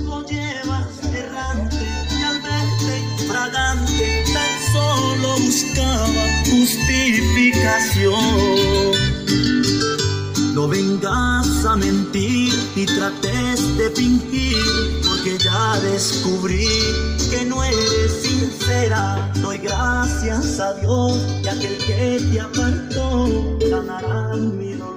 lo llevas errante y al verte fragante tan solo buscaba justificación. No vengas a mentir ni trates de fingir, porque ya descubrí que no eres sincera. Doy gracias a Dios y aquel que te apartó ganará mi dolor.